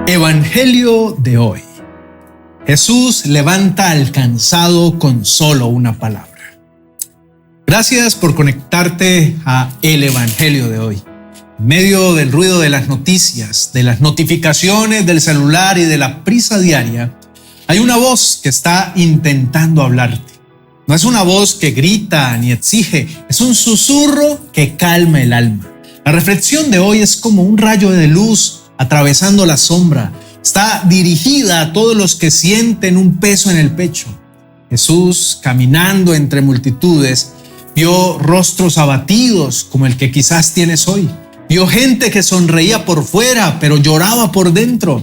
Evangelio de hoy. Jesús levanta al cansado con solo una palabra. Gracias por conectarte a el Evangelio de hoy. En medio del ruido de las noticias, de las notificaciones del celular y de la prisa diaria, hay una voz que está intentando hablarte. No es una voz que grita ni exige, es un susurro que calma el alma. La reflexión de hoy es como un rayo de luz atravesando la sombra. Está dirigida a todos los que sienten un peso en el pecho. Jesús, caminando entre multitudes, vio rostros abatidos como el que quizás tienes hoy. Vio gente que sonreía por fuera, pero lloraba por dentro.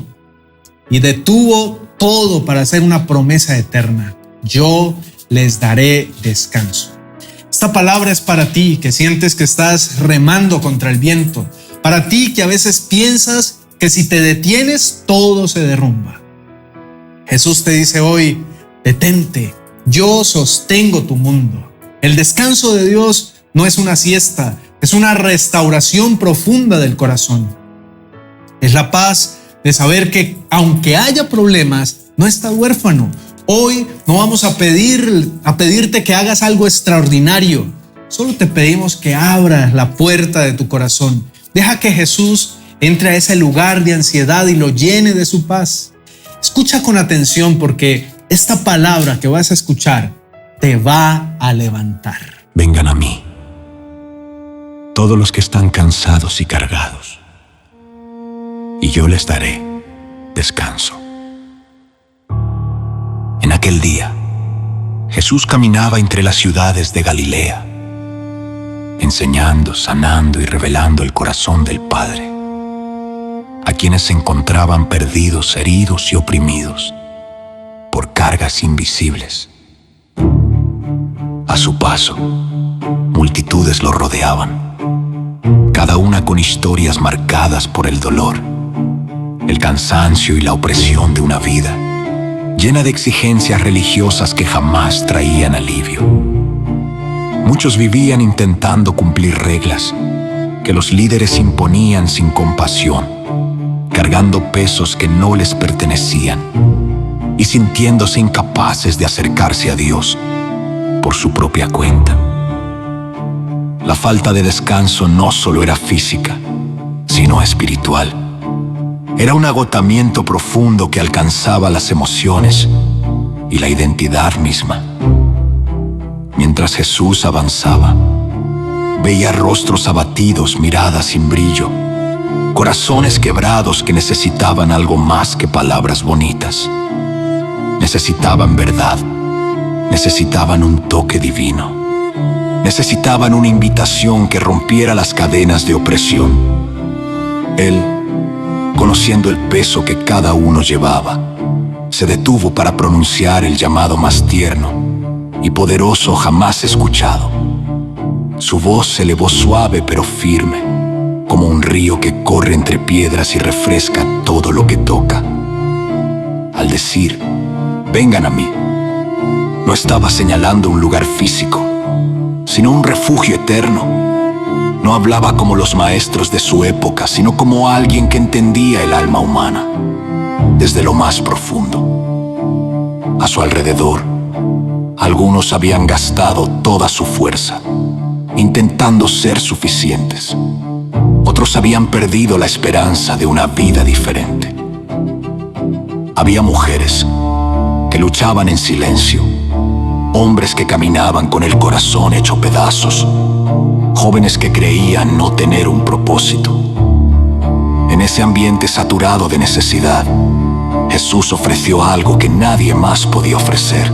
Y detuvo todo para hacer una promesa eterna. Yo les daré descanso. Esta palabra es para ti que sientes que estás remando contra el viento. Para ti que a veces piensas que si te detienes, todo se derrumba. Jesús te dice hoy, detente, yo sostengo tu mundo. El descanso de Dios no es una siesta, es una restauración profunda del corazón. Es la paz de saber que aunque haya problemas, no estás huérfano. Hoy no vamos a pedirte que hagas algo extraordinario. Solo te pedimos que abras la puerta de tu corazón. Deja que Jesús entre a ese lugar de ansiedad y lo llene de su paz. Escucha con atención porque esta palabra que vas a escuchar te va a levantar. Vengan a mí, todos los que están cansados y cargados, y yo les daré descanso. En aquel día, Jesús caminaba entre las ciudades de Galilea, enseñando, sanando y revelando el corazón del Padre a quienes se encontraban perdidos, heridos y oprimidos por cargas invisibles. A su paso, multitudes lo rodeaban, cada una con historias marcadas por el dolor, el cansancio y la opresión de una vida llena de exigencias religiosas que jamás traían alivio. Muchos vivían intentando cumplir reglas que los líderes imponían sin compasión, cargando pesos que no les pertenecían y sintiéndose incapaces de acercarse a Dios por su propia cuenta. La falta de descanso no solo era física, sino espiritual. Era un agotamiento profundo que alcanzaba las emociones y la identidad misma. Mientras Jesús avanzaba, veía rostros abatidos, miradas sin brillo, corazones quebrados que necesitaban algo más que palabras bonitas. Necesitaban verdad, necesitaban un toque divino, necesitaban una invitación que rompiera las cadenas de opresión. Él, conociendo el peso que cada uno llevaba, se detuvo para pronunciar el llamado más tierno y poderoso jamás escuchado. Su voz se elevó suave pero firme, como un río que corre entre piedras y refresca todo lo que toca. Al decir, vengan a mí, no estaba señalando un lugar físico, sino un refugio eterno. No hablaba como los maestros de su época, sino como alguien que entendía el alma humana desde lo más profundo. A su alrededor, algunos habían gastado toda su fuerza, intentando ser suficientes. Otros habían perdido la esperanza de una vida diferente. Había mujeres que luchaban en silencio, hombres que caminaban con el corazón hecho pedazos, jóvenes que creían no tener un propósito. En ese ambiente saturado de necesidad, Jesús ofreció algo que nadie más podía ofrecer: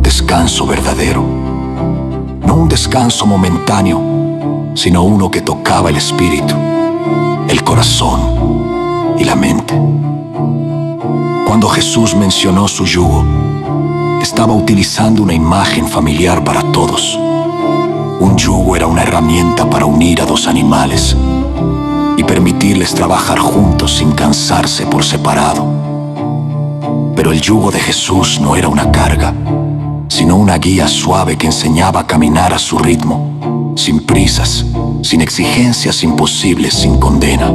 descanso verdadero. No un descanso momentáneo, sino uno que tocaba el espíritu, el corazón y la mente. Cuando Jesús mencionó su yugo, estaba utilizando una imagen familiar para todos. Un yugo era una herramienta para unir a dos animales y permitirles trabajar juntos sin cansarse por separado. Pero el yugo de Jesús no era una carga, sino una guía suave que enseñaba a caminar a su ritmo, sin prisas, sin exigencias imposibles, sin condena.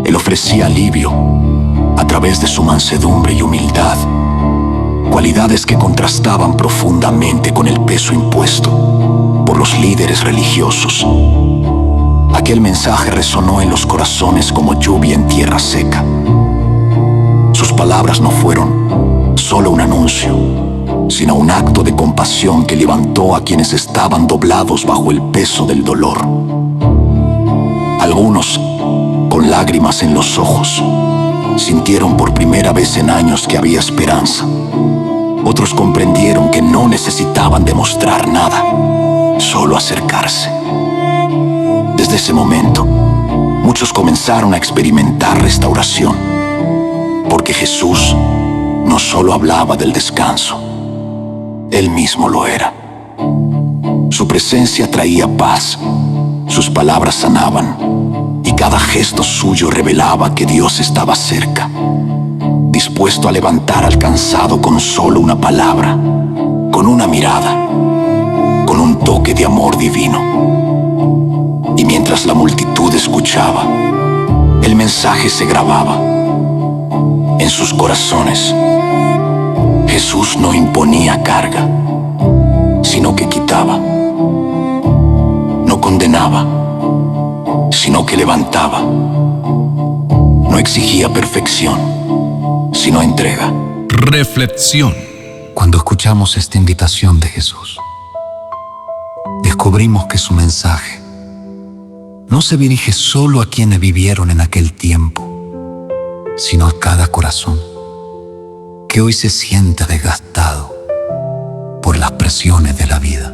Él ofrecía alivio a través de su mansedumbre y humildad, cualidades que contrastaban profundamente con el peso impuesto por los líderes religiosos. Aquel mensaje resonó en los corazones como lluvia en tierra seca. Sus palabras no fueron solo un anuncio, sino un acto de compasión que levantó a quienes estaban doblados bajo el peso del dolor. Algunos, con lágrimas en los ojos, sintieron por primera vez en años que había esperanza. Otros comprendieron que no necesitaban demostrar nada, solo acercarse. Desde ese momento, muchos comenzaron a experimentar restauración, porque Jesús no solo hablaba del descanso, Él mismo lo era. Su presencia traía paz, sus palabras sanaban, y cada gesto suyo revelaba que Dios estaba cerca, dispuesto a levantar al cansado con solo una palabra, con una mirada, con un toque de amor divino. Y mientras la multitud escuchaba, el mensaje se grababa en sus corazones. Jesús no imponía carga, sino que quitaba. No condenaba, sino que levantaba. No exigía perfección, sino entrega. Reflexión. Cuando escuchamos esta invitación de Jesús, descubrimos que su mensaje no se dirige solo a quienes vivieron en aquel tiempo, sino a cada corazón que hoy se siente desgastado por las presiones de la vida.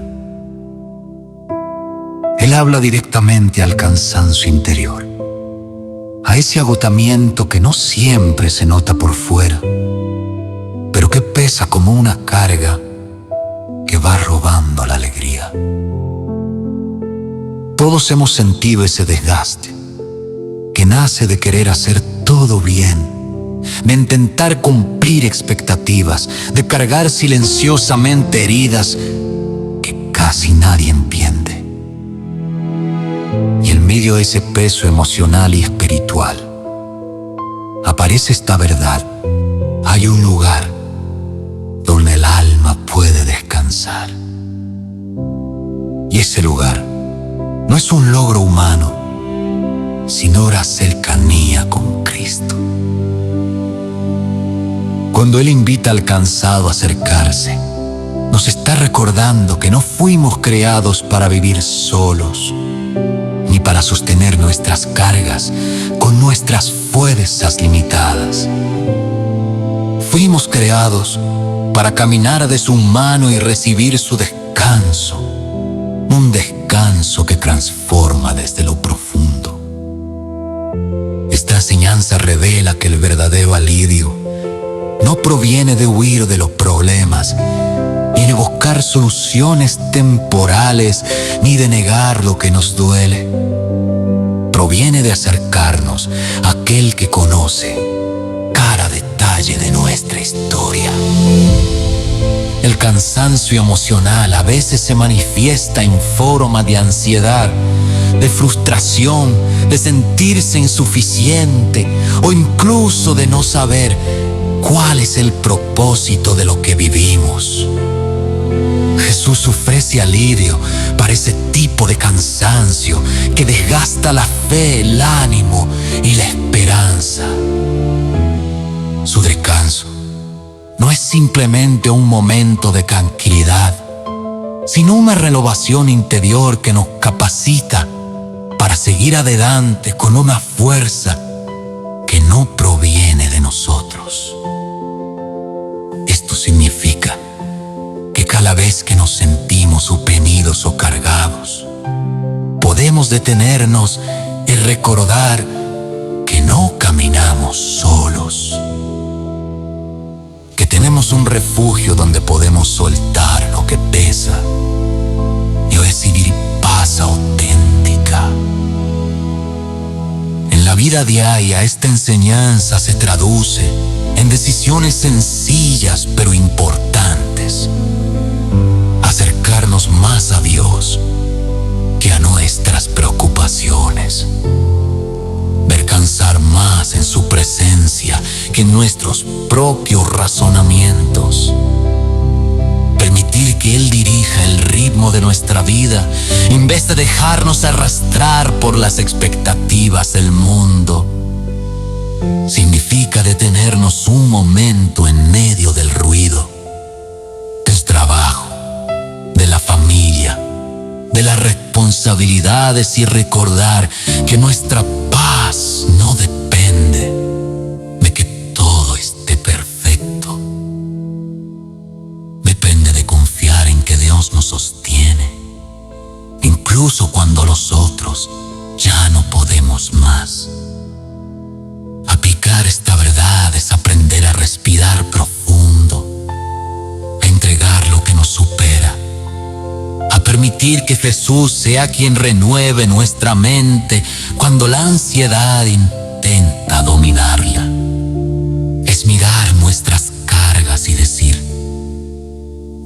Él habla directamente al cansancio interior, a ese agotamiento que no siempre se nota por fuera, pero que pesa como una carga que va robando la alegría. Todos hemos sentido ese desgaste que nace de querer hacer todo bien, de intentar cumplir expectativas, de cargar silenciosamente heridas que casi nadie entiende. Y en medio de ese peso emocional y espiritual, aparece esta verdad: hay un lugar donde el alma puede descansar. Y ese lugar no es un logro humano, sino la cercanía con Cristo. Cuando Él invita al cansado a acercarse, nos está recordando que no fuimos creados para vivir solos, ni para sostener nuestras cargas con nuestras fuerzas limitadas. Fuimos creados para caminar de su mano y recibir su descanso, un descanso que transforma desde lo profundo. Esta enseñanza revela que el verdadero alivio no proviene de huir de los problemas, ni de buscar soluciones temporales, ni de negar lo que nos duele. Proviene de acercarnos a aquel que conoce cada detalle de nuestra historia. El cansancio emocional a veces se manifiesta en forma de ansiedad, de frustración, de sentirse insuficiente o incluso de no saber cuál es el propósito de lo que vivimos. Jesús ofrece alivio para ese tipo de cansancio que desgasta la fe, el ánimo y la esperanza. Su descanso no es simplemente un momento de tranquilidad, sino una renovación interior que nos capacita para seguir adelante con una fuerza que no proviene de nosotros. Esto significa que cada vez que nos sentimos oprimidos o cargados, podemos detenernos y recordar que no caminamos solos, que tenemos un refugio donde podemos soltar lo que pesa y recibir paz auténtica. En la vida diaria, esta enseñanza se traduce en decisiones sencillas pero importantes. Acercarnos más a Dios que a nuestras preocupaciones. Ver descansar más en su presencia que en nuestros propios razonamientos. Permitir que Él dirija el ritmo de nuestra vida en vez de dejarnos arrastrar por las expectativas del mundo. Significa detenernos un momento en medio del ruido, del trabajo, de la familia, de las responsabilidades y recordar que nuestra paz no depende de que todo esté perfecto. Depende de confiar en que Dios nos sostiene, incluso cuando los otros ya no podemos más. Aplicar esta verdad es aprender a respirar profundo, a entregar lo que nos supera, a permitir que Jesús sea quien renueve nuestra mente cuando la ansiedad intenta dominarla. Es mirar nuestras cargas y decir: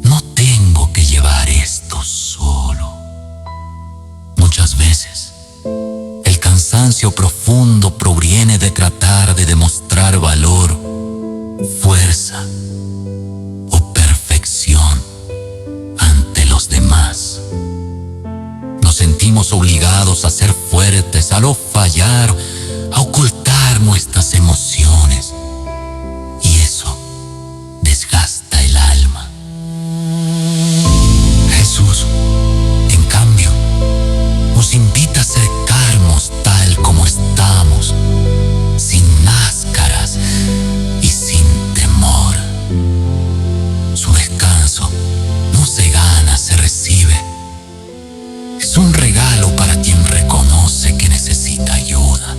no tengo que llevar esto solo. Muchas veces el cansancio profundo proviene de tratar de demostrar valor, fuerza o perfección ante los demás. Nos sentimos obligados a ser fuertes, a no fallar, a ocultar nuestras emociones, y eso desgasta el alma. Jesús, en cambio, nos invita a acercarnos tal como estamos, sin máscaras y sin temor. Su descanso no se gana, se recibe. Es un regalo para quien reconoce que necesita ayuda.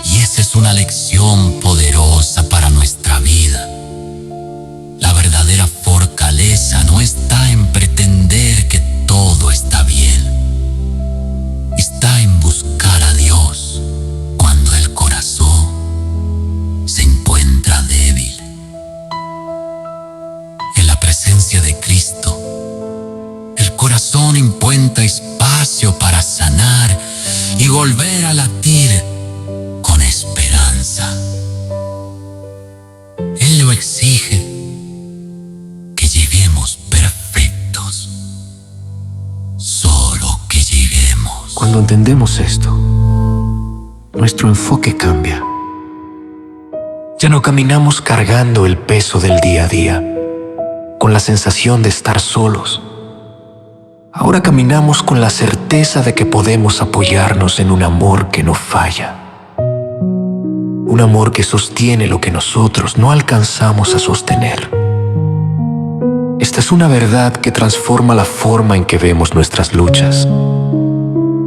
Y esa es una lección poderosa para nuestra vida. La verdadera fortaleza no está en pretender que todo está bien. Está en buscar a Dios cuando el corazón se encuentra débil. En la presencia de Cristo, el corazón encuentra espacio para sanar y volver a latir con esperanza. Él lo exige, que lleguemos perfectos, solo que lleguemos. Cuando entendemos esto, nuestro enfoque cambia. Ya no caminamos cargando el peso del día a día, con la sensación de estar solos. Ahora caminamos con la certeza de que podemos apoyarnos en un amor que no falla. Un amor que sostiene lo que nosotros no alcanzamos a sostener. Esta es una verdad que transforma la forma en que vemos nuestras luchas.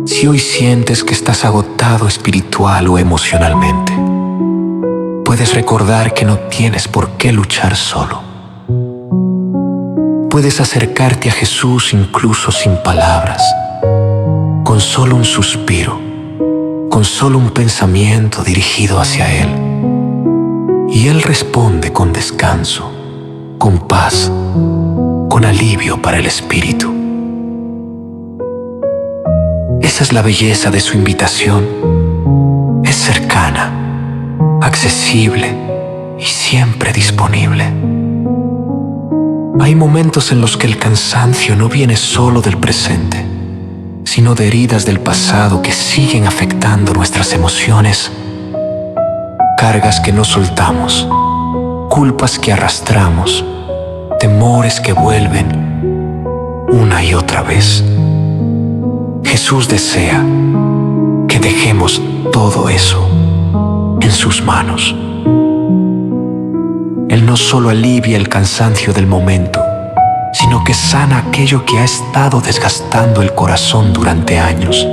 Si hoy sientes que estás agotado espiritual o emocionalmente, puedes recordar que no tienes por qué luchar solo. Puedes acercarte a Jesús incluso sin palabras, con solo un suspiro, con solo un pensamiento dirigido hacia Él. Y Él responde con descanso, con paz, con alivio para el espíritu. Esa es la belleza de su invitación. Es cercana, accesible y siempre disponible. Hay momentos en los que el cansancio no viene solo del presente, sino de heridas del pasado que siguen afectando nuestras emociones, cargas que no soltamos, culpas que arrastramos, temores que vuelven una y otra vez. Jesús desea que dejemos todo eso en sus manos. Él no solo alivia el cansancio del momento, sino que sana aquello que ha estado desgastando el corazón durante años.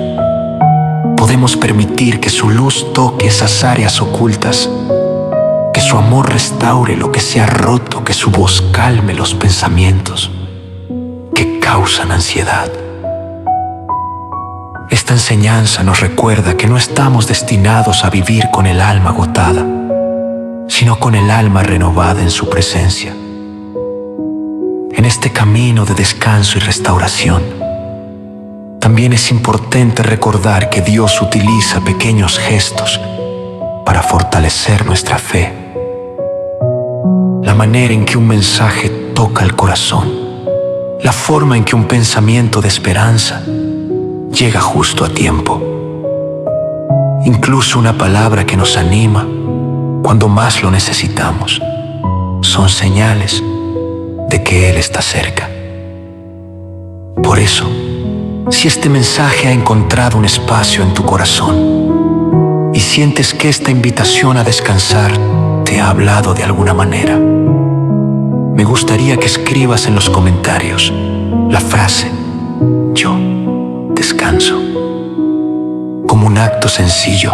Podemos permitir que su luz toque esas áreas ocultas, que su amor restaure lo que se ha roto, que su voz calme los pensamientos que causan ansiedad. Esta enseñanza nos recuerda que no estamos destinados a vivir con el alma agotada, sino con el alma renovada en su presencia. En este camino de descanso y restauración, también es importante recordar que Dios utiliza pequeños gestos para fortalecer nuestra fe. La manera en que un mensaje toca el corazón, la forma en que un pensamiento de esperanza llega justo a tiempo, incluso una palabra que nos anima cuando más lo necesitamos, son señales de que Él está cerca. Por eso, si este mensaje ha encontrado un espacio en tu corazón y sientes que esta invitación a descansar te ha hablado de alguna manera, me gustaría que escribas en los comentarios la frase "Yo descanso", como un acto sencillo,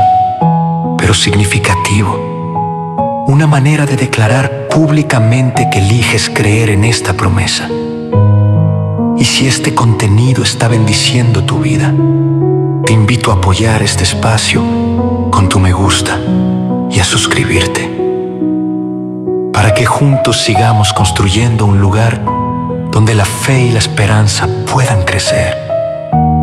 pero significativo, una manera de declarar públicamente que eliges creer en esta promesa. Y si este contenido está bendiciendo tu vida, te invito a apoyar este espacio con tu me gusta y a suscribirte, para que juntos sigamos construyendo un lugar donde la fe y la esperanza puedan crecer.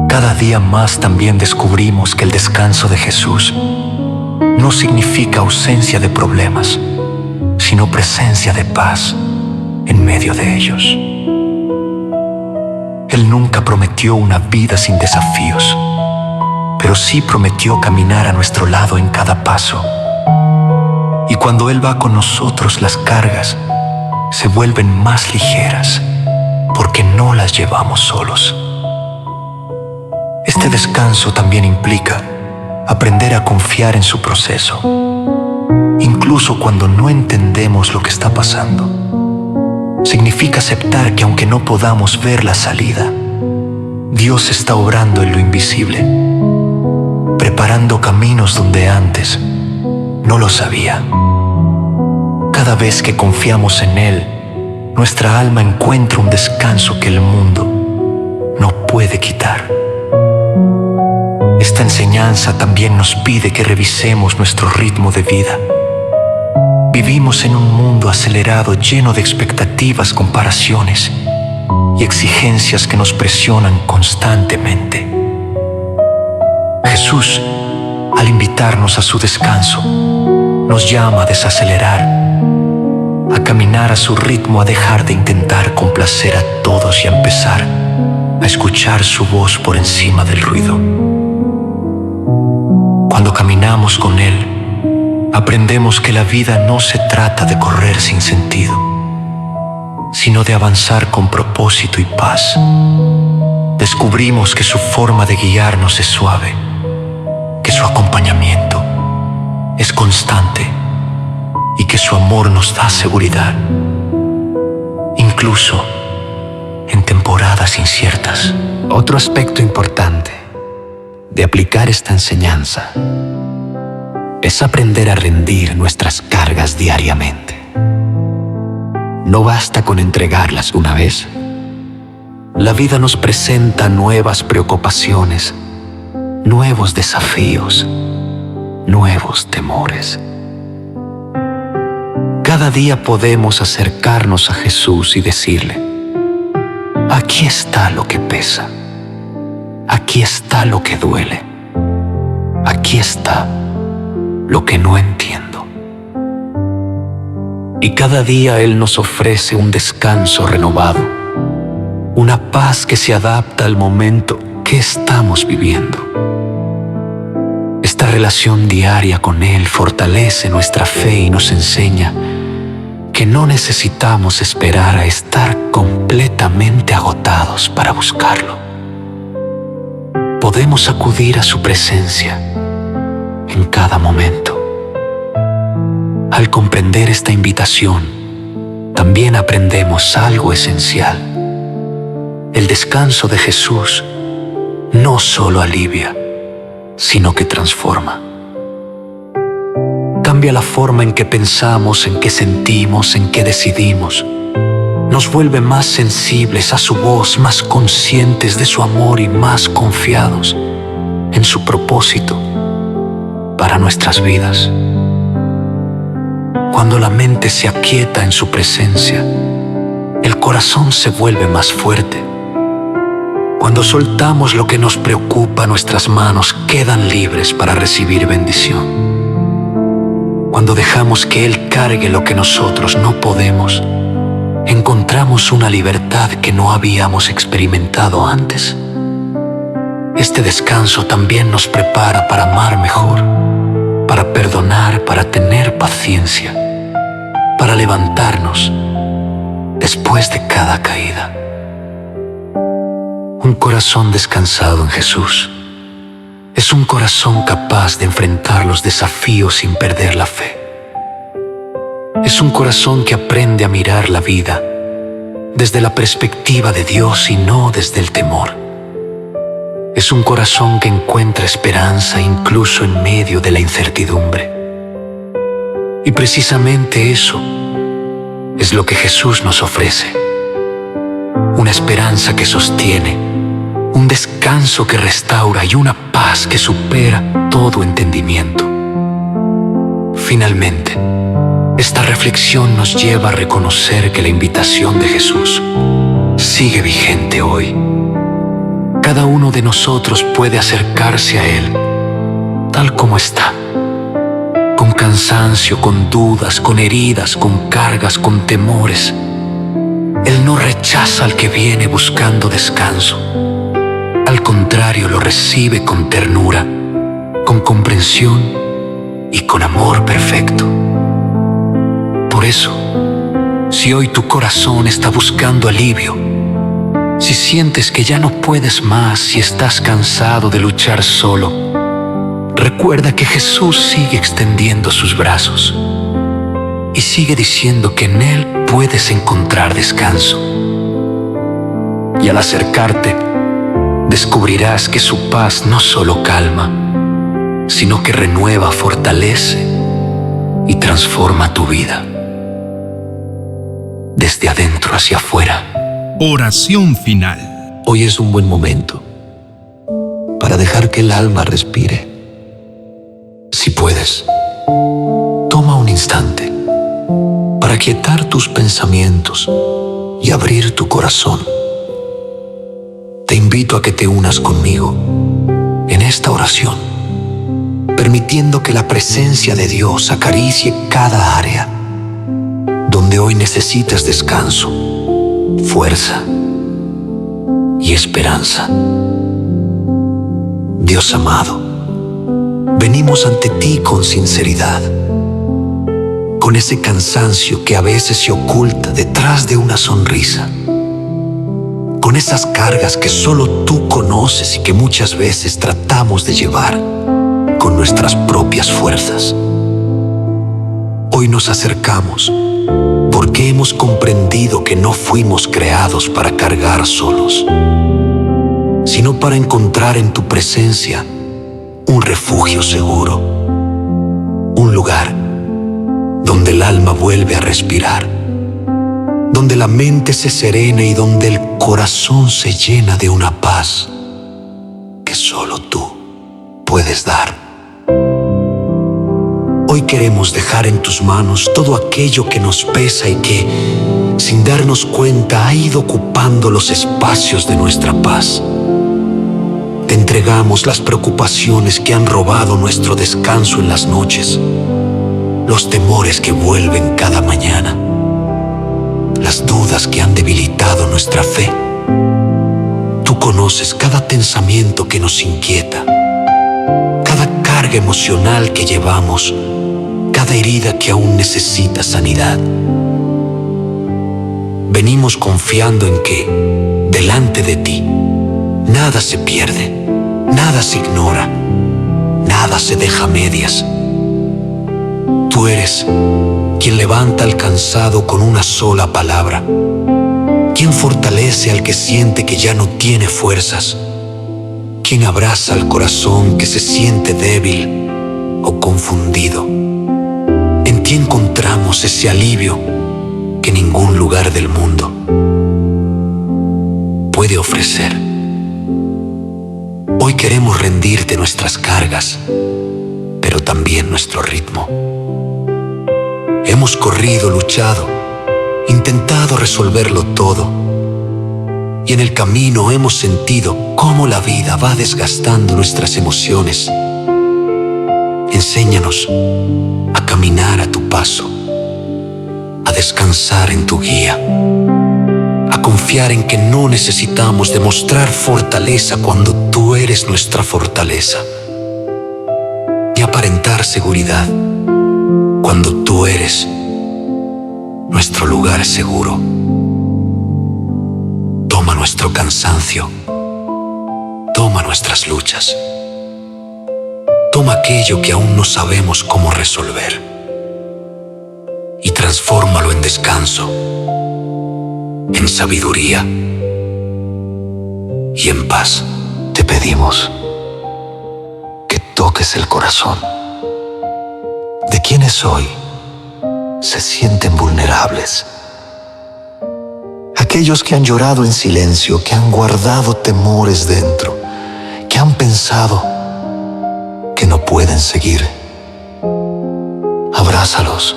Cada día más también descubrimos que el descanso de Jesús no significa ausencia de problemas, sino presencia de paz en medio de ellos. Él nunca prometió una vida sin desafíos, pero sí prometió caminar a nuestro lado en cada paso. Y cuando Él va con nosotros, las cargas se vuelven más ligeras porque no las llevamos solos. Este descanso también implica aprender a confiar en su proceso, incluso cuando no entendemos lo que está pasando. Significa aceptar que aunque no podamos ver la salida, Dios está obrando en lo invisible, preparando caminos donde antes no lo sabía. Cada vez que confiamos en Él, nuestra alma encuentra un descanso que el mundo no puede quitar. Esta enseñanza también nos pide que revisemos nuestro ritmo de vida. Vivimos en un mundo acelerado, lleno de expectativas, comparaciones y exigencias que nos presionan constantemente. Jesús, al invitarnos a su descanso, nos llama a desacelerar, a caminar a su ritmo, a dejar de intentar complacer a todos y a empezar a escuchar su voz por encima del ruido. Cuando caminamos con Él, aprendemos que la vida no se trata de correr sin sentido, sino de avanzar con propósito y paz. Descubrimos que su forma de guiarnos es suave, que su acompañamiento es constante y que su amor nos da seguridad, incluso en temporadas inciertas. Otro aspecto importante de aplicar esta enseñanza es aprender a rendir nuestras cargas diariamente. No basta con entregarlas una vez. La vida nos presenta nuevas preocupaciones, nuevos desafíos, nuevos temores. Cada día podemos acercarnos a Jesús y decirle: aquí está lo que pesa, aquí está lo que duele, aquí está lo que no entiendo. Y cada día Él nos ofrece un descanso renovado, una paz que se adapta al momento que estamos viviendo. Esta relación diaria con Él fortalece nuestra fe y nos enseña que no necesitamos esperar a estar completamente agotados para buscarlo. Podemos acudir a su presencia en cada momento. Al comprender esta invitación, también aprendemos algo esencial. El descanso de Jesús no solo alivia, sino que transforma. Cambia la forma en que pensamos, en que sentimos, en que decidimos. Nos vuelve más sensibles a su voz, más conscientes de su amor y más confiados en su propósito para nuestras vidas. Cuando la mente se aquieta en su presencia, el corazón se vuelve más fuerte, Cuando soltamos lo que nos preocupa, nuestras manos quedan libres para recibir bendición. Cuando dejamos que Él cargue lo que nosotros no podemos, encontramos una libertad que no habíamos experimentado antes. Este descanso también nos prepara para amar mejor, para perdonar, para tener paciencia, para levantarnos después de cada caída. Un corazón descansado en Jesús es un corazón capaz de enfrentar los desafíos sin perder la fe. Es un corazón que aprende a mirar la vida desde la perspectiva de Dios y no desde el temor. Es un corazón que encuentra esperanza incluso en medio de la incertidumbre. Y precisamente eso es lo que Jesús nos ofrece. Una esperanza que sostiene, un descanso que restaura y una paz que supera todo entendimiento. Finalmente, esta reflexión nos lleva a reconocer que la invitación de Jesús sigue vigente hoy. Cada uno de nosotros puede acercarse a Él tal como está, con cansancio, con dudas, con heridas, con cargas, con temores. Él no rechaza al que viene buscando descanso. Al contrario, lo recibe con ternura, con comprensión y con amor perfecto. Por eso, si hoy tu corazón está buscando alivio, si sientes que ya no puedes más, si estás cansado de luchar solo, recuerda que Jesús sigue extendiendo sus brazos y sigue diciendo que en Él puedes encontrar descanso. Y al acercarte, descubrirás que su paz no solo calma, sino que renueva, fortalece y transforma tu vida desde adentro hacia afuera. Oración final. Hoy es un buen momento para dejar que el alma respire. Si puedes, toma un instante para quietar tus pensamientos y abrir tu corazón. Te invito a que te unas conmigo en esta oración, permitiendo que la presencia de Dios acaricie cada área donde hoy necesitas descanso, fuerza y esperanza. Dios amado, venimos ante ti con sinceridad, con ese cansancio que a veces se oculta detrás de una sonrisa, con esas cargas que solo tú conoces y que muchas veces tratamos de llevar con nuestras propias fuerzas. Hoy nos acercamos porque hemos comprendido que no fuimos creados para cargar solos, sino para encontrar en tu presencia un refugio seguro, un lugar donde el alma vuelve a respirar, donde la mente se serena y donde el corazón se llena de una paz que solo tú puedes dar. Hoy queremos dejar en tus manos todo aquello que nos pesa y que, sin darnos cuenta, ha ido ocupando los espacios de nuestra paz. Te entregamos las preocupaciones que han robado nuestro descanso en las noches, los temores que vuelven cada mañana, las dudas que han debilitado nuestra fe. Tú conoces cada pensamiento que nos inquieta, cada carga emocional que llevamos, cada herida que aún necesita sanidad. Venimos confiando en que, delante de ti, nada se pierde, nada se ignora, nada se deja a medias. Tú eres quien levanta al cansado con una sola palabra, quien fortalece al que siente que ya no tiene fuerzas, quien abraza al corazón que se siente débil o confundido. En ti encontramos ese alivio que ningún lugar del mundo puede ofrecer. Hoy queremos rendirte nuestras cargas, pero también nuestro ritmo. Hemos corrido, luchado, intentado resolverlo todo, y en el camino hemos sentido cómo la vida va desgastando nuestras emociones. Enséñanos a caminar a tu paso, a descansar en tu guía, a confiar en que no necesitamos demostrar fortaleza cuando tú eres nuestra fortaleza, y aparentar seguridad cuando tú eres nuestro lugar seguro. Toma nuestro cansancio, toma nuestras luchas, toma aquello que aún no sabemos cómo resolver y transfórmalo en descanso, en sabiduría y en paz. Te pedimos que toques el corazón de quienes hoy se sienten vulnerables. Aquellos que han llorado en silencio, que han guardado temores dentro, que han pensado que no pueden seguir. Abrázalos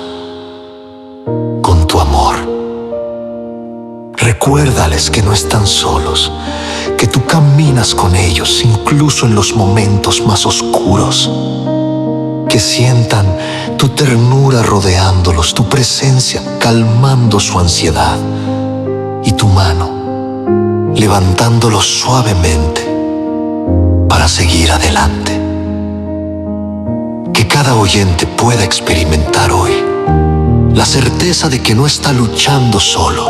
con tu amor. Recuérdales que no están solos, que tú caminas con ellos incluso en los momentos más oscuros. Que sientan tu ternura rodeándolos, tu presencia calmando su ansiedad y tu mano levantándolos suavemente para seguir adelante. Que cada oyente pueda experimentar hoy la certeza de que no está luchando solo,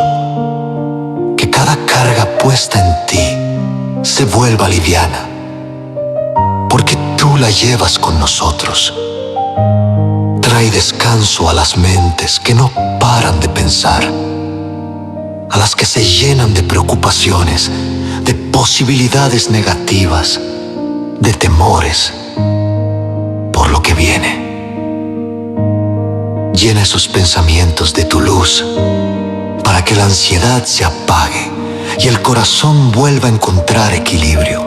que cada carga puesta en ti se vuelva liviana, porque tú la llevas con nosotros. Trae descanso a las mentes que no paran de pensar, a las que se llenan de preocupaciones, de posibilidades negativas, de temores por lo que viene. Llena esos pensamientos de tu luz para que la ansiedad se apague y el corazón vuelva a encontrar equilibrio.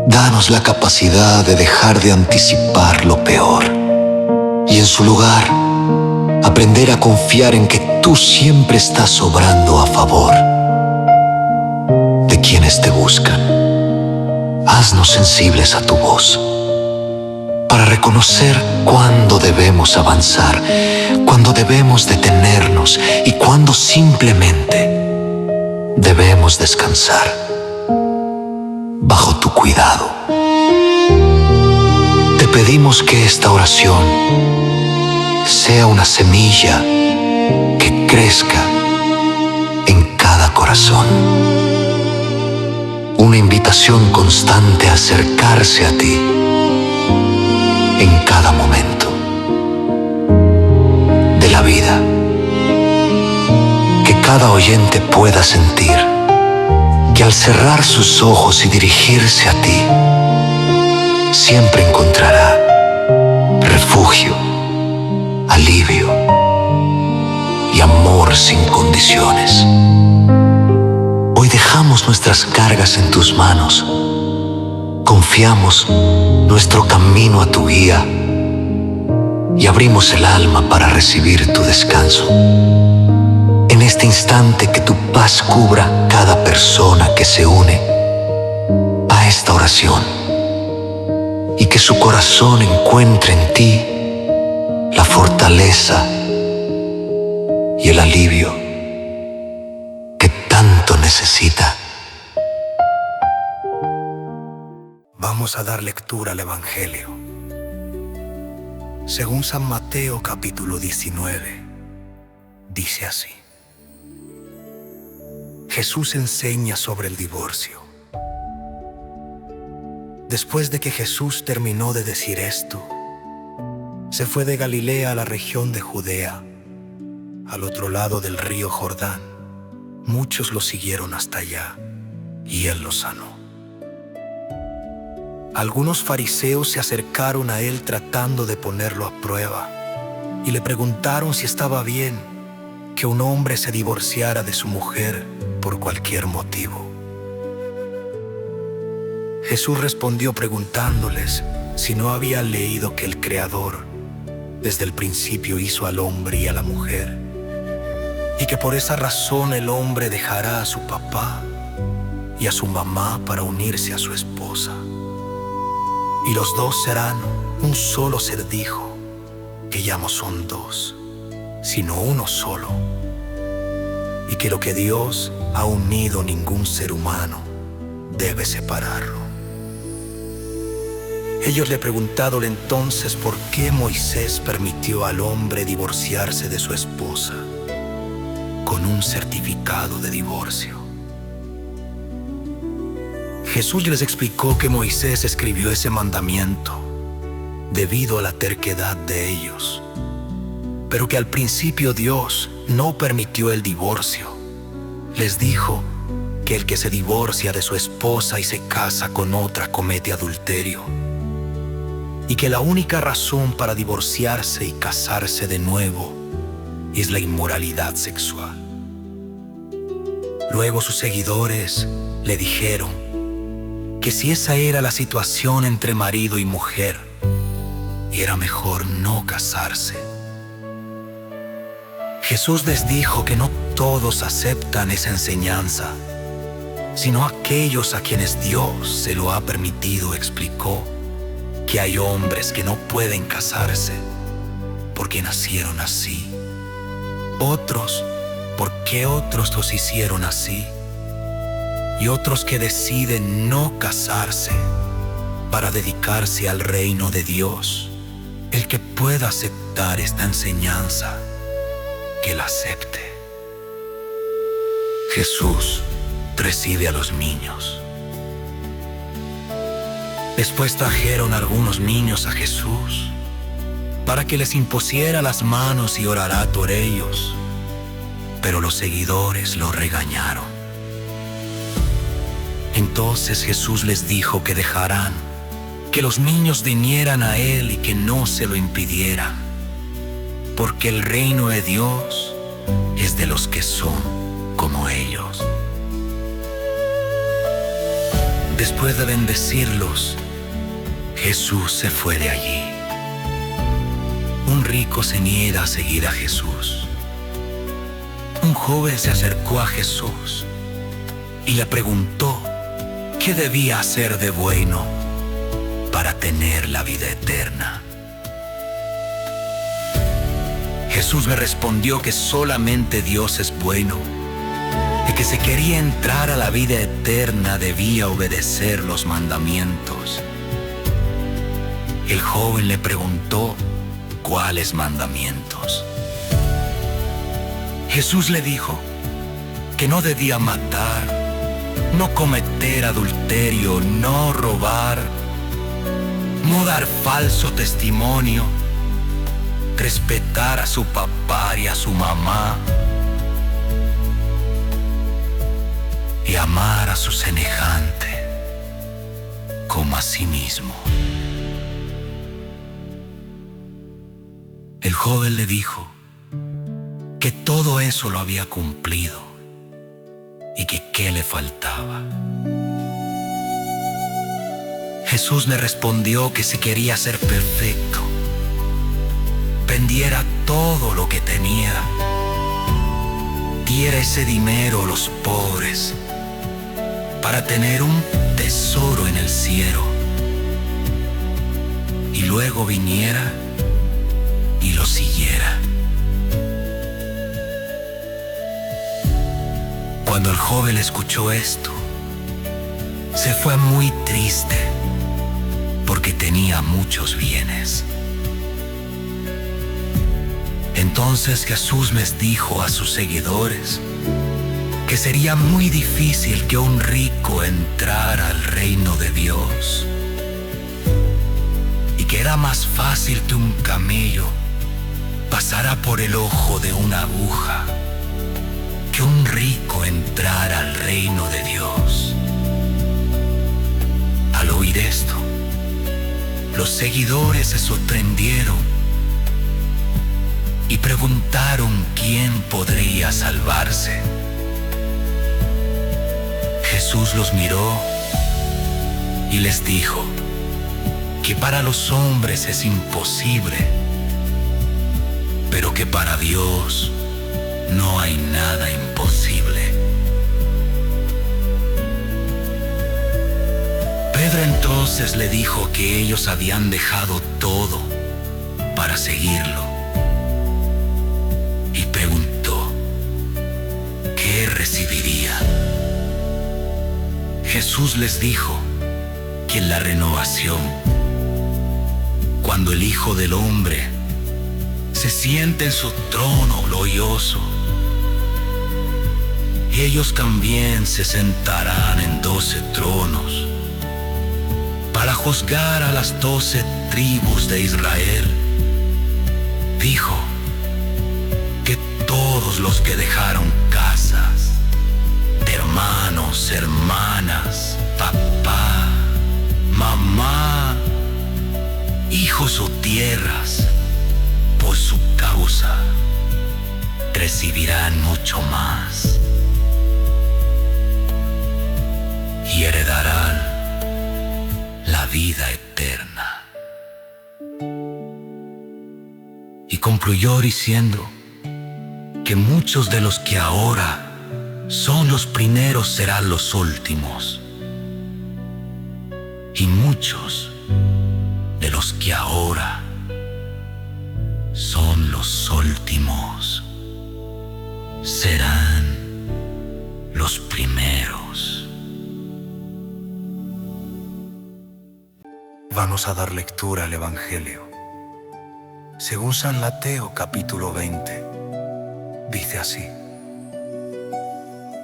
Danos la capacidad de dejar de anticipar lo peor y en su lugar aprender a confiar en que tú siempre estás obrando a favor de quienes te buscan. Haznos sensibles a tu voz para reconocer cuándo debemos avanzar, cuándo debemos detenernos y cuándo simplemente debemos descansar bajo tu cuidado. Te pedimos que esta oración sea una semilla que crezca en cada corazón, una invitación constante a acercarse a ti en cada momento de la vida. Que cada oyente pueda sentir que al cerrar sus ojos y dirigirse a ti, siempre encontrará refugio, alivio y amor sin condiciones. Hoy dejamos nuestras cargas en tus manos, confiamos nuestro camino a tu guía y abrimos el alma para recibir tu descanso. En este instante que tu paz cubra cada persona que se une a esta oración y que su corazón encuentre en ti la fortaleza y el alivio que tanto necesita. Vamos a dar lectura al Evangelio. Según San Mateo capítulo 19, dice así. Jesús enseña sobre el divorcio. Después de que Jesús terminó de decir esto, se fue de Galilea a la región de Judea, al otro lado del río Jordán. Muchos lo siguieron hasta allá, y él los sanó. Algunos fariseos se acercaron a él tratando de ponerlo a prueba, y le preguntaron si estaba bien que un hombre se divorciara de su mujer por cualquier motivo. Jesús respondió preguntándoles si no habían leído que el Creador desde el principio hizo al hombre y a la mujer, y que por esa razón el hombre dejará a su papá y a su mamá para unirse a su esposa. Y los dos serán un solo ser, dijo, que ya no son dos, sino uno solo. Y que lo que Dios ha unido, ningún ser humano debe separarlo. Ellos le preguntaron entonces por qué Moisés permitió al hombre divorciarse de su esposa con un certificado de divorcio. Jesús les explicó que Moisés escribió ese mandamiento debido a la terquedad de ellos, pero que al principio Dios no permitió el divorcio. Les dijo que el que se divorcia de su esposa y se casa con otra comete adulterio, y que la única razón para divorciarse y casarse de nuevo es la inmoralidad sexual. Luego sus seguidores le dijeron que si esa era la situación entre marido y mujer, era mejor no casarse. Jesús les dijo que no todos aceptan esa enseñanza, sino aquellos a quienes Dios se lo ha permitido. Explicó que hay hombres que no pueden casarse porque nacieron así. Otros, porque otros los hicieron así. Y otros que deciden no casarse para dedicarse al reino de Dios. El que pueda aceptar esta enseñanza, que la acepte. Jesús recibe a los niños. Después trajeron algunos niños a Jesús para que les impusiera las manos y orara por ellos, pero los seguidores lo regañaron. Entonces Jesús les dijo que dejaran que los niños vinieran a Él y que no se lo impidieran, porque el reino de Dios es de los que son como ellos. Después de bendecirlos, Jesús se fue de allí. Un rico se niega a seguir a Jesús. Un joven se acercó a Jesús y le preguntó qué debía hacer de bueno para tener la vida eterna. Jesús le respondió que solamente Dios es bueno y que si quería entrar a la vida eterna debía obedecer los mandamientos. El joven le preguntó cuáles mandamientos. Jesús le dijo que no debía matar, no cometer adulterio, no robar, no dar falso testimonio, respetar a su papá y a su mamá y amar a su semejante como a sí mismo. El joven le dijo que todo eso lo había cumplido y que qué le faltaba. Jesús le respondió que si quería ser perfecto, vendiera todo lo que tenía, diera ese dinero a los pobres para tener un tesoro en el cielo, y luego viniera y lo siguiera. Cuando el joven escuchó esto, se fue muy triste porque tenía muchos bienes. Entonces Jesús les dijo a sus seguidores que sería muy difícil que un rico entrara al reino de Dios y que era más fácil que un camello pasara por el ojo de una aguja que un rico entrara al reino de Dios. Al oír esto, los seguidores se sorprendieron y preguntaron quién podría salvarse. Jesús los miró y les dijo que para los hombres es imposible, pero que para Dios no hay nada imposible. Pedro entonces le dijo que ellos habían dejado todo para seguirlo y preguntó ¿qué recibiría? Jesús les dijo que en la renovación, cuando el Hijo del Hombre se siente en su trono glorioso, ellos también se sentarán en 12 tronos para juzgar a las 12 tribus de Israel. Dijo que todos los que dejaron casas, hermanos, hermanas, papá, mamá, hijos o tierras, por su causa, recibirán mucho más y heredarán la vida eterna. Y concluyó diciendo que muchos de los que ahora son los primeros serán los últimos, y muchos de los que ahora son los últimos serán los primeros. Vamos a dar lectura al Evangelio según San Mateo capítulo 20. Dice así: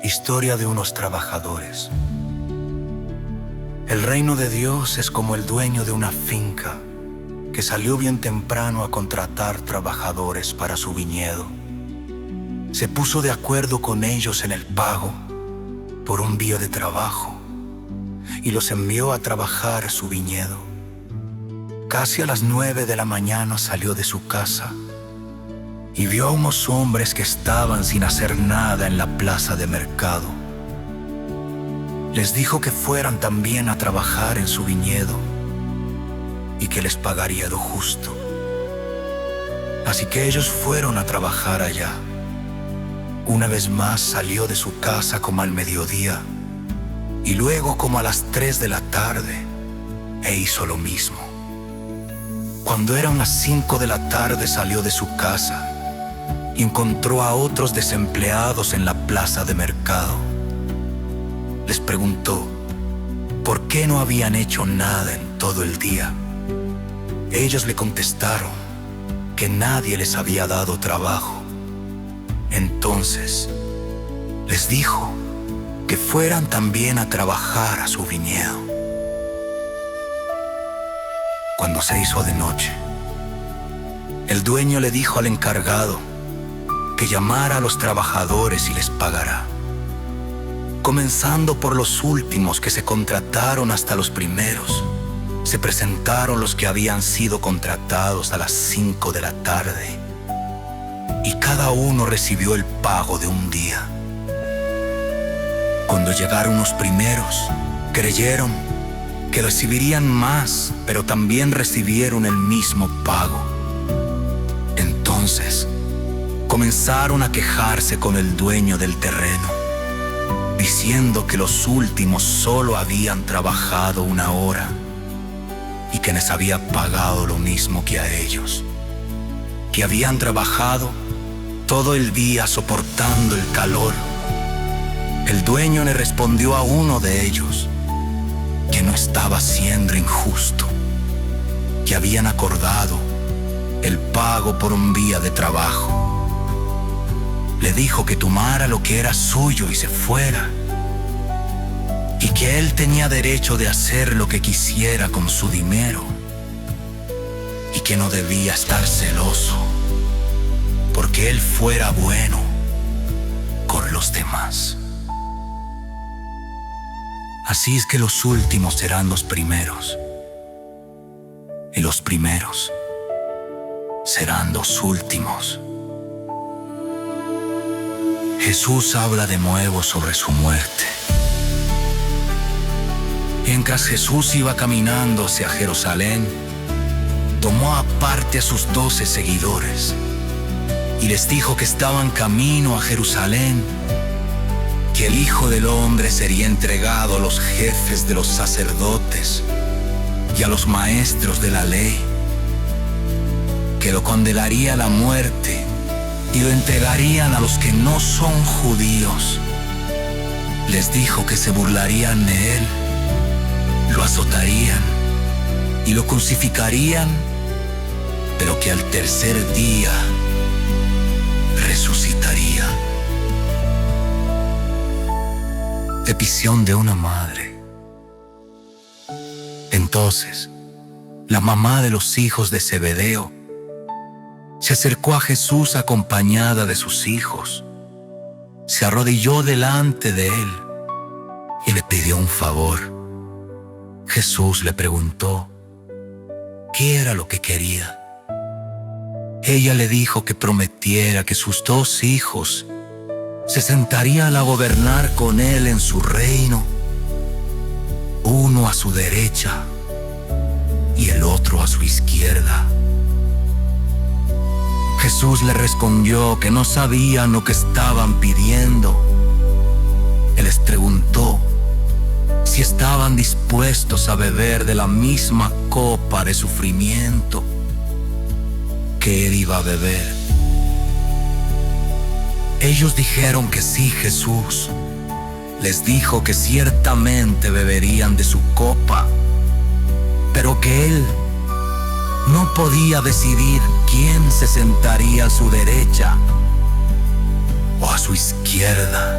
Historia de unos trabajadores. El reino de Dios es como el dueño de una finca que salió bien temprano a contratar trabajadores para su viñedo. Se puso de acuerdo con ellos en el pago por un día de trabajo y los envió a trabajar su viñedo. Casi a las 9 de la mañana salió de su casa y vio a unos hombres que estaban sin hacer nada en la plaza de mercado. Les dijo que fueran también a trabajar en su viñedo y que les pagaría lo justo. Así que ellos fueron a trabajar allá. Una vez más salió de su casa como al mediodía y luego como a las 3 de la tarde e hizo lo mismo. Cuando eran las 5 de la tarde salió de su casa y encontró a otros desempleados en la plaza de mercado. Les preguntó por qué no habían hecho nada en todo el día. Ellos le contestaron que nadie les había dado trabajo. Entonces les dijo que fueran también a trabajar a su viñedo. Cuando se hizo de noche, el dueño le dijo al encargado que llamara a los trabajadores y les pagará, comenzando por los últimos que se contrataron hasta los primeros. Se presentaron los que habían sido contratados a las 5 de la tarde y cada uno recibió el pago de un día. Cuando llegaron los primeros, creyeron que recibirían más, pero también recibieron el mismo pago. Entonces comenzaron a quejarse con el dueño del terreno, diciendo que los últimos solo habían trabajado 1 hora y que les había pagado lo mismo que a ellos, que habían trabajado todo el día soportando el calor. El dueño le respondió a uno de ellos que no estaba siendo injusto, que habían acordado el pago por un día de trabajo. Le dijo que tomara lo que era suyo y se fuera, y que él tenía derecho de hacer lo que quisiera con su dinero, y que no debía estar celoso porque él fuera bueno con los demás. Así es que los últimos serán los primeros, y los primeros serán los últimos. Jesús habla de nuevo sobre su muerte. Mientras Jesús iba caminando hacia Jerusalén, tomó aparte a sus 12 seguidores y les dijo que estaban camino a Jerusalén, que el Hijo del Hombre sería entregado a los jefes de los sacerdotes y a los maestros de la ley, que lo condenaría a la muerte y lo entregarían a los que no son judíos. Les dijo que se burlarían de él, lo azotarían y lo crucificarían, pero que al tercer día resucitaría. Visión de una madre. Entonces, la mamá de los hijos de Zebedeo se acercó a Jesús acompañada de sus hijos, se arrodilló delante de él y le pidió un favor. Jesús le preguntó qué era lo que quería. Ella le dijo que prometiera que sus 2 hijos se sentarían a gobernar con él en su reino, uno a su derecha y el otro a su izquierda. Jesús le respondió que no sabían lo que estaban pidiendo. Él les preguntó si estaban dispuestos a beber de la misma copa de sufrimiento que él iba a beber. Ellos dijeron que sí. Jesús les dijo que ciertamente beberían de su copa, pero que él no podía decidir quién se sentaría a su derecha o a su izquierda,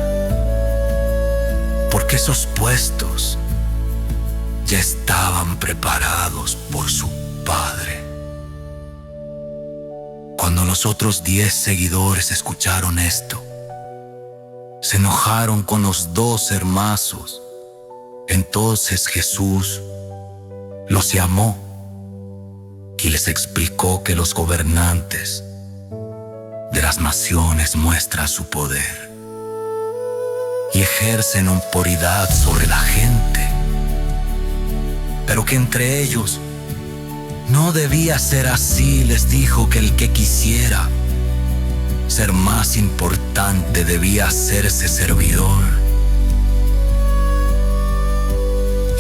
porque esos puestos ya estaban preparados por su Padre. Cuando los otros 10 seguidores escucharon esto, se enojaron con los 2 hermanos. Entonces Jesús los llamó y les explicó que los gobernantes de las naciones muestran su poder y ejercen autoridad sobre la gente, pero que entre ellos no debía ser así. Les dijo que el que quisiera ser más importante debía hacerse servidor,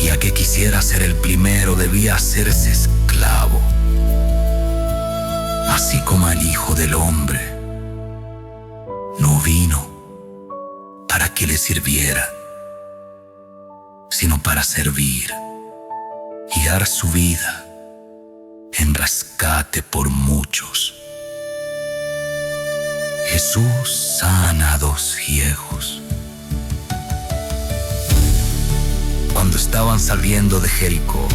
y a que quisiera ser el primero debía hacerse esclavo, así como el Hijo del Hombre no vino para que le sirviera, sino para servir y dar su vida en rescate por muchos. Jesús sana a 2 ciegos. Cuando estaban saliendo de Jericó,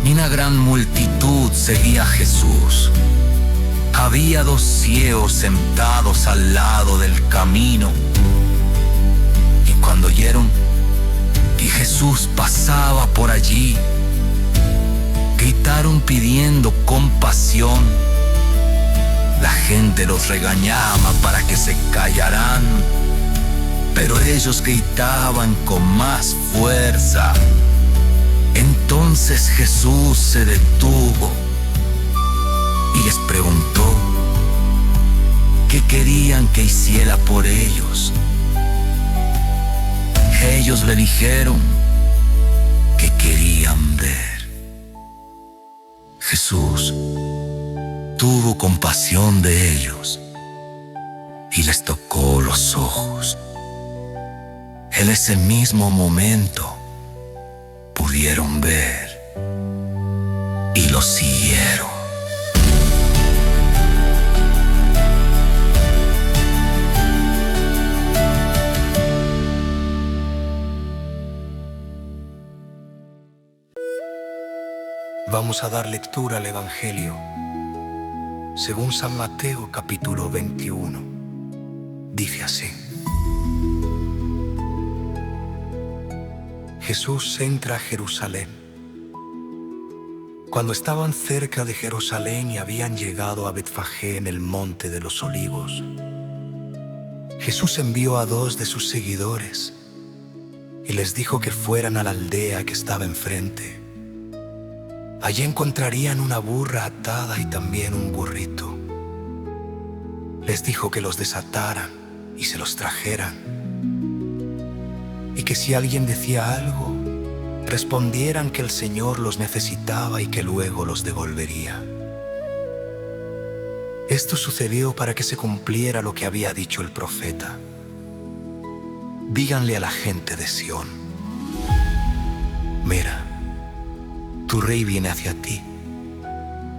una gran multitud seguía a Jesús. Había 2 ciegos sentados al lado del camino, y cuando oyeron que Jesús pasaba por allí, gritaron pidiendo compasión. La gente los regañaba para que se callaran, pero ellos gritaban con más fuerza. Entonces Jesús se detuvo y les preguntó qué querían que hiciera por ellos. Ellos le dijeron que querían ver. Jesús tuvo compasión de ellos y les tocó los ojos. En ese mismo momento pudieron ver y lo siguieron. Vamos a dar lectura al Evangelio según San Mateo capítulo 21. Dice así: Jesús entra a Jerusalén. Cuando estaban cerca de Jerusalén y habían llegado a Betfagé en el monte de los Olivos, Jesús envió a 2 de sus seguidores y les dijo que fueran a la aldea que estaba enfrente. Allí encontrarían una burra atada y también un burrito. Les dijo que los desataran y se los trajeran, y que si alguien decía algo, respondieran que el Señor los necesitaba y que luego los devolvería. Esto sucedió para que se cumpliera lo que había dicho el profeta: díganle a la gente de Sión, mira, tu rey viene hacia ti,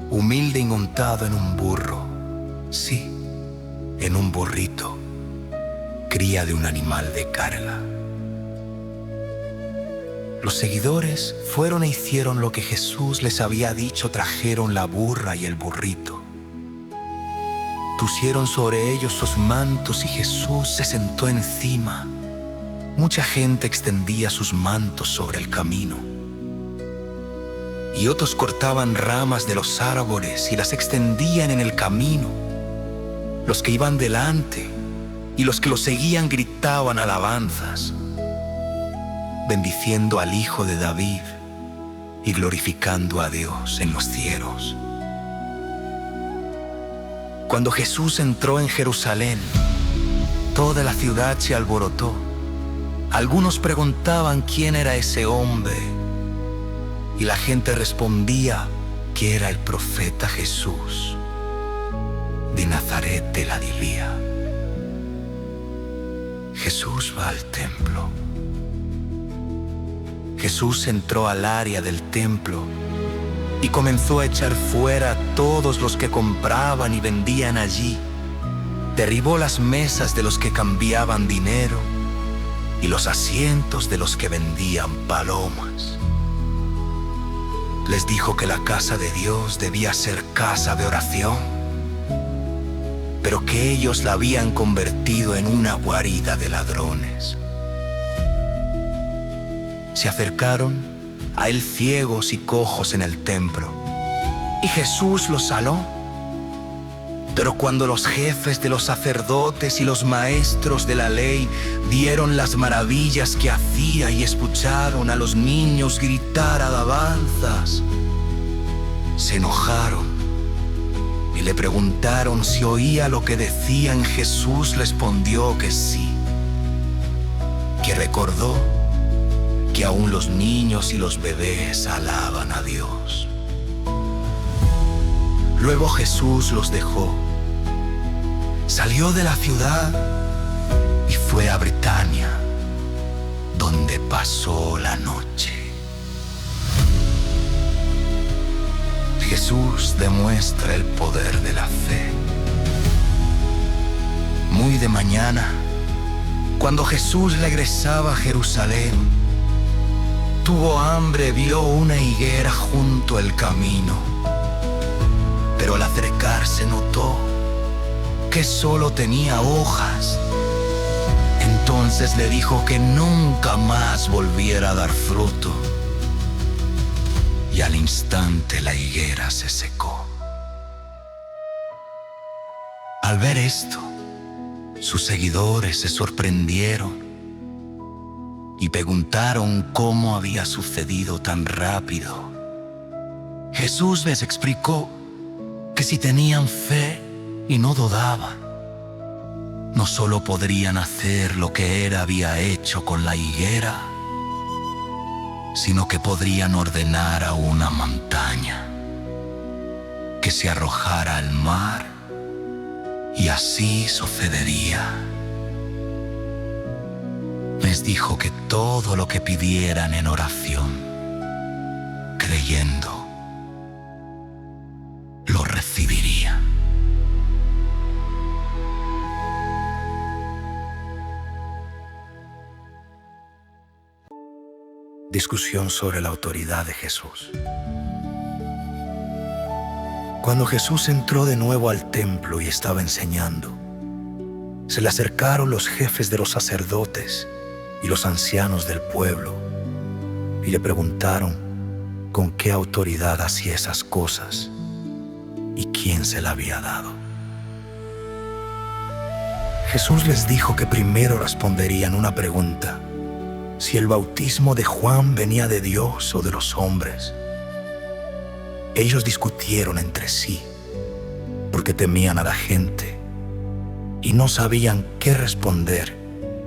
humilde y montado en un burro, sí, en un burrito, cría de un animal de carga. Los seguidores fueron e hicieron lo que Jesús les había dicho. Trajeron la burra y el burrito, pusieron sobre ellos sus mantos y Jesús se sentó encima. Mucha gente extendía sus mantos sobre el camino, y otros cortaban ramas de los árboles y las extendían en el camino. Los que iban delante y los que lo seguían gritaban alabanzas, bendiciendo al Hijo de David y glorificando a Dios en los cielos. Cuando Jesús entró en Jerusalén, toda la ciudad se alborotó. Algunos preguntaban quién era ese hombre, y la gente respondía que era el profeta Jesús de Nazaret de Galilea. Jesús va al templo. Jesús entró al área del templo y comenzó a echar fuera a todos los que compraban y vendían allí. Derribó las mesas de los que cambiaban dinero y los asientos de los que vendían palomas. Les dijo que la casa de Dios debía ser casa de oración, pero que ellos la habían convertido en una guarida de ladrones. Se acercaron a él ciegos y cojos en el templo, y Jesús los sanó. Pero cuando los jefes de los sacerdotes y los maestros de la ley vieron las maravillas que hacía y escucharon a los niños gritar alabanzas, se enojaron y le preguntaron si oía lo que decían. Jesús respondió que sí, que recordó que aún los niños y los bebés alaban a Dios. Luego Jesús los dejó, salió de la ciudad y fue a Betania, donde pasó la noche. Jesús demuestra el poder de la fe. Muy de mañana, cuando Jesús regresaba a Jerusalén, tuvo hambre. Vio una higuera junto al camino, pero al acercarse notó que solo tenía hojas. Entonces le dijo que nunca más volviera a dar fruto, y al instante la higuera se secó. Al ver esto, sus seguidores se sorprendieron y preguntaron cómo había sucedido tan rápido. Jesús les explicó que si tenían fe y no dudaban, no solo podrían hacer lo que él había hecho con la higuera, sino que podrían ordenar a una montaña que se arrojara al mar, y así sucedería. Les dijo que todo lo que pidieran en oración, creyendo, lo recibiría. Discusión sobre la autoridad de Jesús. Cuando Jesús entró de nuevo al templo y estaba enseñando, se le acercaron los jefes de los sacerdotes y los ancianos del pueblo y le preguntaron con qué autoridad hacía esas cosas y quién se la había dado. Jesús les dijo que primero responderían una pregunta: si el bautismo de Juan venía de Dios o de los hombres. Ellos discutieron entre sí porque temían a la gente y no sabían qué responder.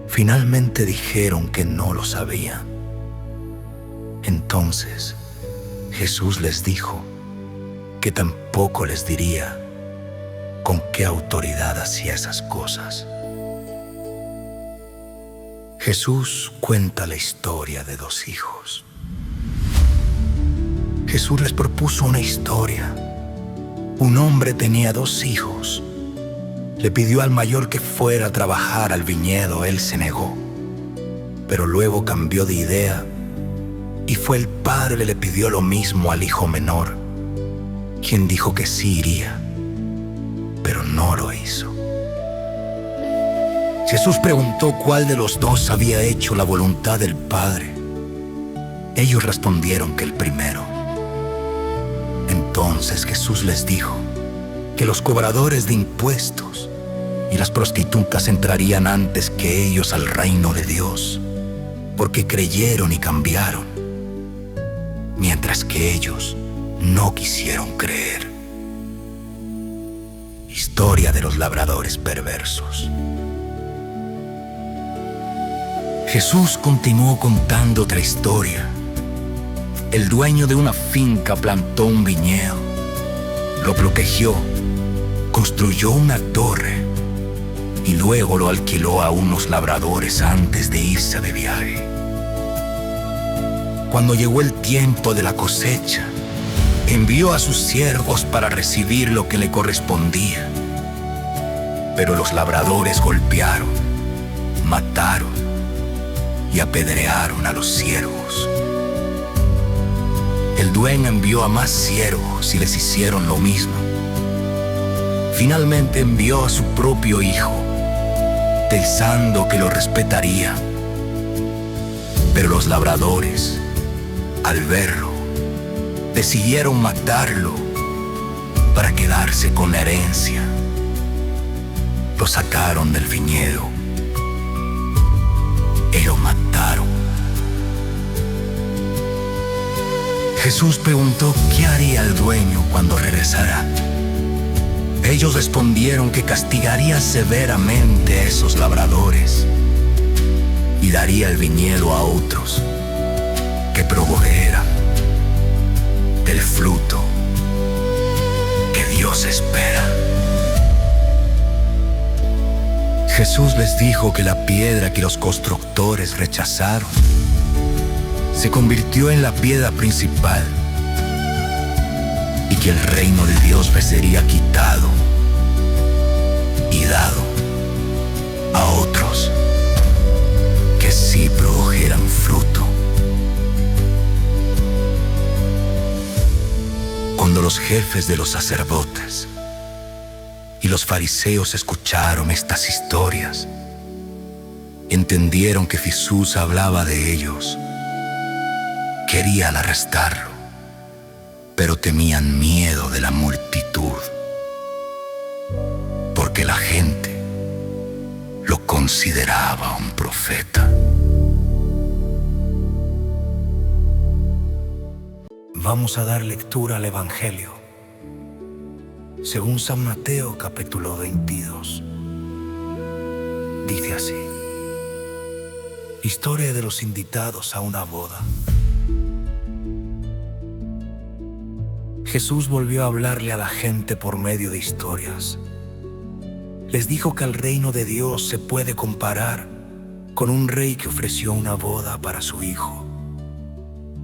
Finalmente dijeron que no lo sabían. Entonces Jesús les dijo que tampoco les diría con qué autoridad hacía esas cosas. Jesús cuenta la historia de dos hijos. Jesús les propuso una historia. Un hombre tenía dos hijos. Le pidió al mayor que fuera a trabajar al viñedo. Él se negó, pero luego cambió de idea y fue el padre que le pidió lo mismo al hijo menor, quien dijo que sí iría, pero no lo hizo. Jesús preguntó cuál de los dos había hecho la voluntad del Padre. Ellos respondieron que el primero. Entonces Jesús les dijo que los cobradores de impuestos y las prostitutas entrarían antes que ellos al reino de Dios, porque creyeron y cambiaron, mientras que ellos no quisieron creer. Historia de los labradores perversos. Jesús continuó contando otra historia. El dueño de una finca plantó un viñedo, lo protegió, construyó una torre y luego lo alquiló a unos labradores antes de irse de viaje. Cuando llegó el tiempo de la cosecha, envió a sus siervos para recibir lo que le correspondía. Pero los labradores golpearon, mataron y apedrearon a los siervos. El dueño envió a más siervos y les hicieron lo mismo. Finalmente envió a su propio hijo, pensando que lo respetaría. Pero los labradores, al verlo, decidieron matarlo para quedarse con la herencia. Lo sacaron del viñedo y lo mataron. Jesús preguntó qué haría el dueño cuando regresara. Ellos respondieron que castigaría severamente a esos labradores y daría el viñedo a otros que proveeran del fruto que Dios espera. Jesús les dijo que la piedra que los constructores rechazaron se convirtió en la piedra principal y que el reino de Dios les sería quitado y dado a otros que sí produjeran fruto. Cuando los jefes de los sacerdotes y los fariseos escucharon estas historias, entendieron que Jesús hablaba de ellos. Querían arrestarlo, pero temían miedo de la multitud, porque la gente lo consideraba un profeta. Vamos a dar lectura al Evangelio según San Mateo capítulo 22. Dice así: historia de los invitados a una boda. Jesús volvió a hablarle a la gente por medio de historias. Les dijo que el reino de Dios se puede comparar con un rey que ofreció una boda para su hijo.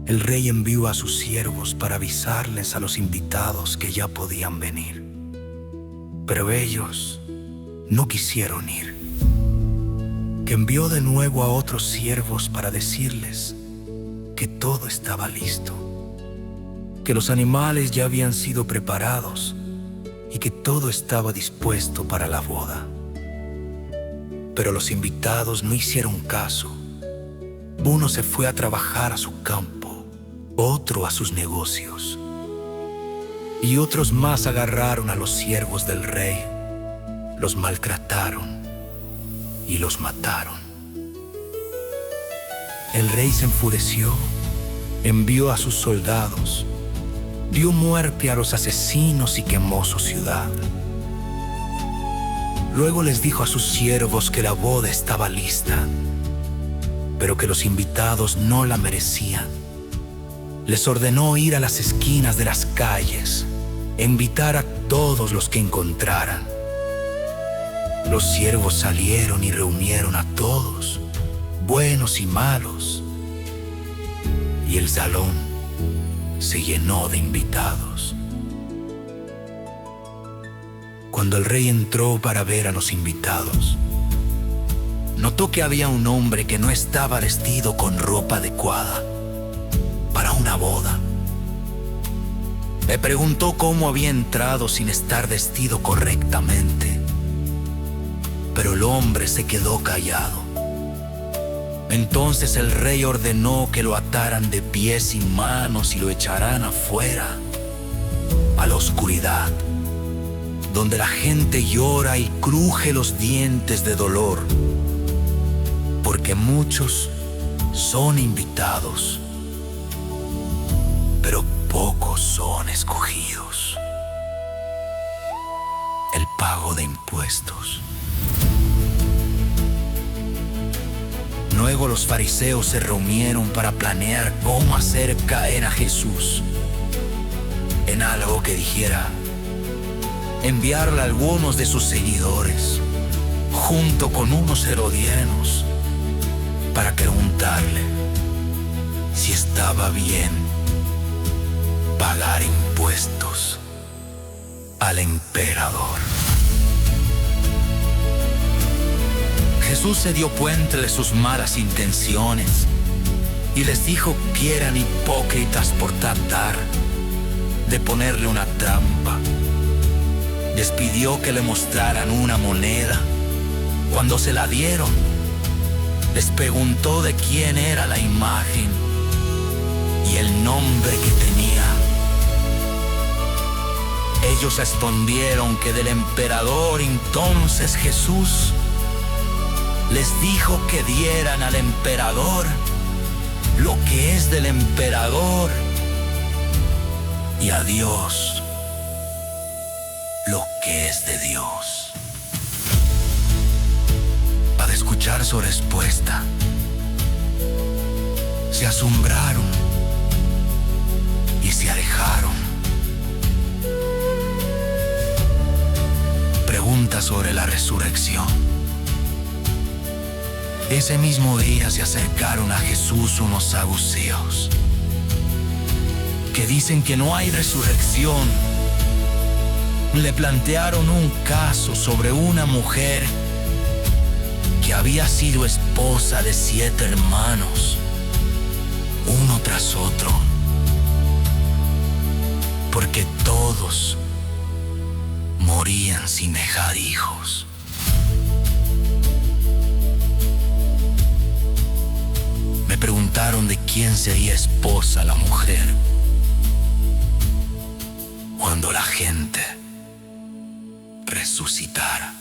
El rey envió a sus siervos para avisarles a los invitados que ya podían venir, pero ellos no quisieron ir. Que envió de nuevo a otros siervos para decirles que todo estaba listo, que los animales ya habían sido preparados y que todo estaba dispuesto para la boda. Pero los invitados no hicieron caso. Uno se fue a trabajar a su campo, otro a sus negocios, y otros más agarraron a los siervos del rey, los maltrataron y los mataron. El rey se enfureció, envió a sus soldados, dio muerte a los asesinos y quemó su ciudad. Luego les dijo a sus siervos que la boda estaba lista, pero que los invitados no la merecían. Les ordenó ir a las esquinas de las calles e invitar a todos los que encontraran. Los siervos salieron y reunieron a todos, buenos y malos, y el salón se llenó de invitados. Cuando el rey entró para ver a los invitados, notó que había un hombre que no estaba vestido con ropa adecuada para una boda. Le preguntó cómo había entrado sin estar vestido correctamente, pero el hombre se quedó callado. Entonces el rey ordenó que lo ataran de pies y manos y lo echaran afuera, a la oscuridad, donde la gente llora y cruje los dientes de dolor, porque muchos son invitados, pero pocos son escogidos. El pago de impuestos. Luego los fariseos se reunieron para planear cómo hacer caer a Jesús en algo que dijera: enviarle a algunos de sus seguidores junto con unos herodianos para preguntarle si estaba bien pagar impuestos al emperador. Jesús se dio cuenta de sus malas intenciones y les dijo que eran hipócritas por tratar de ponerle una trampa. Les pidió que le mostraran una moneda. Cuando se la dieron, les preguntó de quién era la imagen y el nombre que tenía. Ellos respondieron que del emperador. Entonces Jesús les dijo que dieran al emperador lo que es del emperador y a Dios lo que es de Dios. Al escuchar su respuesta, se asombraron y se alejaron. Pregunta sobre la resurrección. Ese mismo día se acercaron a Jesús unos saduceos que dicen que no hay resurrección. Le plantearon un caso sobre una mujer que había sido esposa de 7 hermanos, uno tras otro, porque todos morían sin dejar hijos. Me preguntaron de quién sería esposa la mujer cuando la gente resucitara.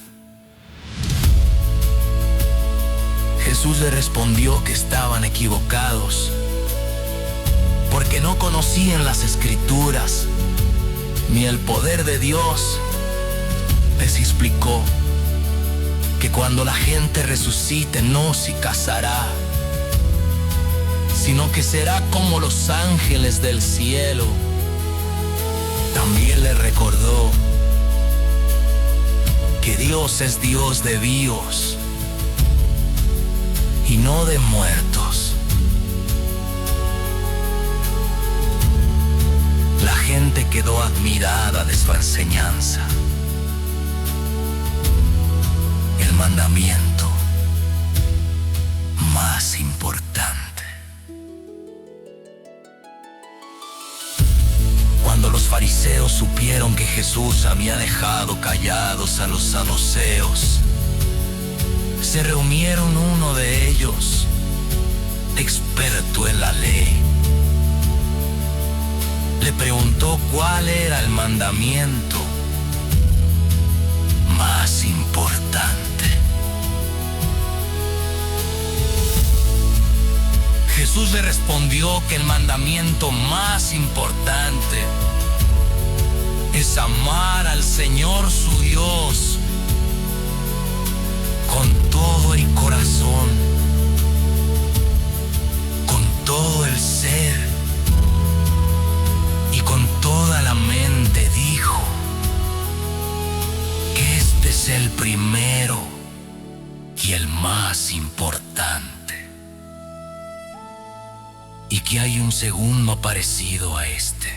Jesús le respondió que estaban equivocados porque no conocían las Escrituras ni el poder de Dios. Les explicó que cuando la gente resucite no se casará, sino que será como los ángeles del cielo. También le recordó que Dios es Dios de vivos y no de muertos. La gente quedó admirada de su enseñanza. El mandamiento más importante. Cuando los fariseos supieron que Jesús había dejado callados a los saduceos, se reunieron uno de ellos, experto en la ley. Le preguntó cuál era el mandamiento más importante. Jesús le respondió que el mandamiento más importante es amar al Señor su Dios el primero y el más importante, y que hay un segundo parecido a este: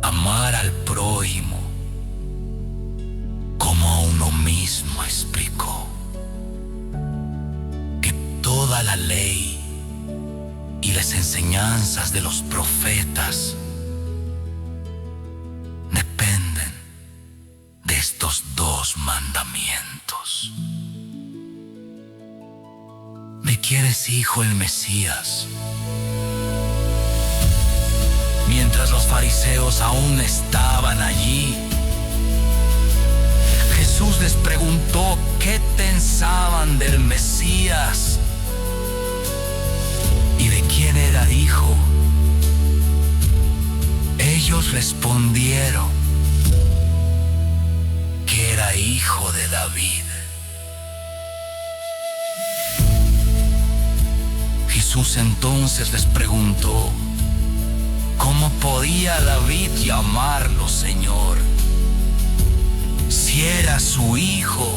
amar al prójimo como a uno mismo, explicó. Que toda la ley y las enseñanzas de los profetas dependen de estos dos mandamientos. ¿De quién es hijo el Mesías? Mientras los fariseos aún estaban allí, Jesús les preguntó qué pensaban del Mesías y de quién era hijo. Ellos respondieron que era hijo de David. Jesús entonces les preguntó: ¿cómo podía David llamarlo Señor si era su hijo?